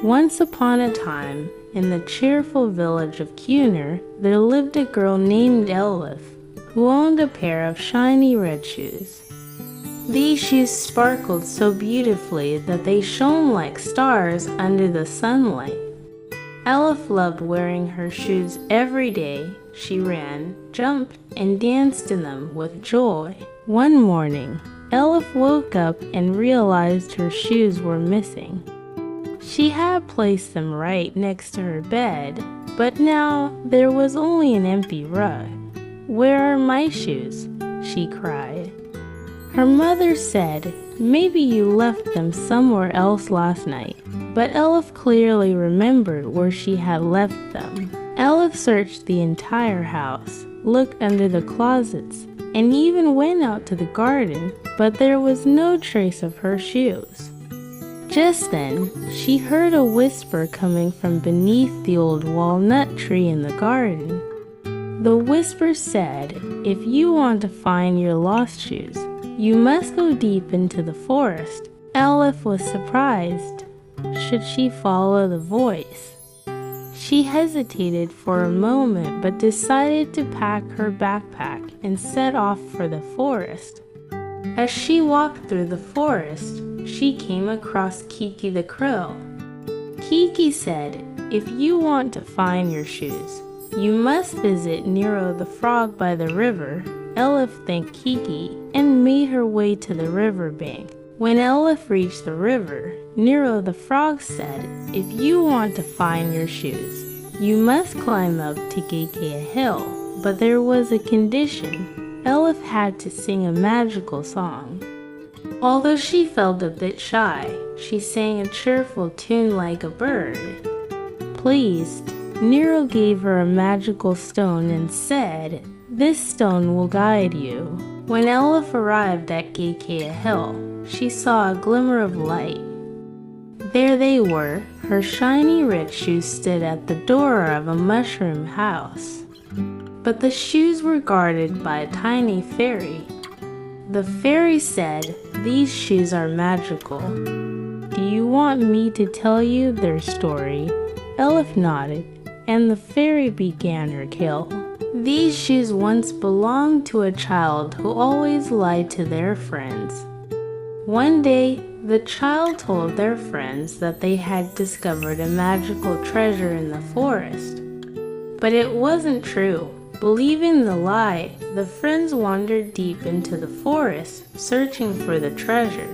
Once upon a time, in the cheerful village of Cuner, there lived a girl named Elif, who owned a pair of shiny red shoes. These shoes sparkled so beautifully that they shone like stars under the sunlight. Elif loved wearing her shoes every day. She ran, jumped, and danced in them with joy. One morning, Elif woke up and realized her shoes were missing. She had placed them right next to her bed, but now there was only an empty rug. "Where are my shoes?" she cried. Her mother said, "Maybe you left them somewhere else last night." But Elif clearly remembered where she had left them. Elif searched the entire house, looked under the closets, and even went out to the garden, but there was no trace of her shoes. Just then, she heard a whisper coming from beneath the old walnut tree in the garden. The whisper said, "If you want to find your lost shoes, you must go deep into the forest." Elif was surprised. Should she follow the voice? She hesitated for a moment but decided to pack her backpack and set off for the forest. As she walked through the forest, she came across Kiki the crow. Kiki said, "If you want to find your shoes, you must visit Nero the frog by the river." Elif thanked Kiki and made her way to the riverbank. When Elif reached the river, Nero the frog said, "If you want to find your shoes, you must climb up to Geke Hill." But there was a condition. Elif had to sing a magical song. Although she felt a bit shy, she sang a cheerful tune like a bird. Pleased, Nero gave her a magical stone and said, "This stone will guide you." When Elif arrived at Geke Hill, she saw a glimmer of light. There they were. Her shiny red shoes stood at the door of a mushroom house. But the shoes were guarded by a tiny fairy. The fairy said, "These shoes are magical. Do you want me to tell you their story?" Elif nodded, and the fairy began her tale. These shoes once belonged to a child who always lied to their friends. One day, the child told their friends that they had discovered a magical treasure in the forest. But it wasn't true. Believing the lie, the friends wandered deep into the forest, searching for the treasure.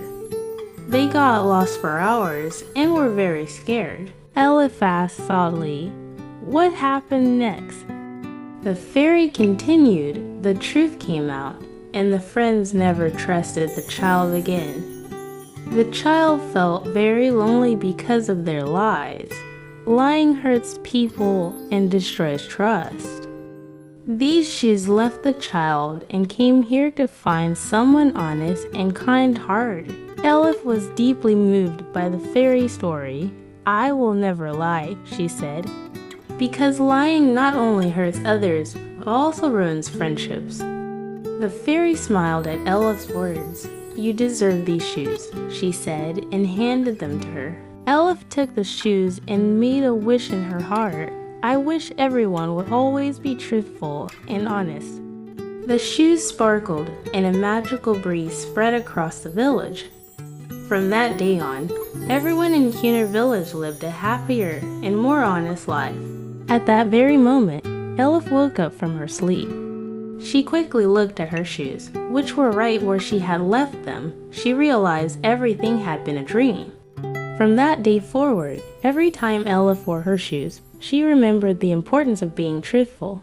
They got lost for hours and were very scared. Elif asked sadly, "What happened next?" The fairy continued, "The truth came out, and the friends never trusted the child again. The child felt very lonely because of their lies. Lying hurts people and destroys trust. These shoes left the child and came here to find someone honest and kind-hearted." Elif was deeply moved by the fairy story. "I will never lie," she said, "because lying not only hurts others, but also ruins friendships." The fairy smiled at Elif's words. "You deserve these shoes," she said, and handed them to her. Elif took the shoes and made a wish in her heart. "I wish everyone would always be truthful and honest." The shoes sparkled, and a magical breeze spread across the village. From that day on, everyone in Cuner village lived a happier and more honest life. At that very moment, Elif woke up from her sleep. She quickly looked at her shoes, which were right where she had left them. She realized everything had been a dream. From that day forward, every time Elif wore her shoes, she remembered the importance of being truthful.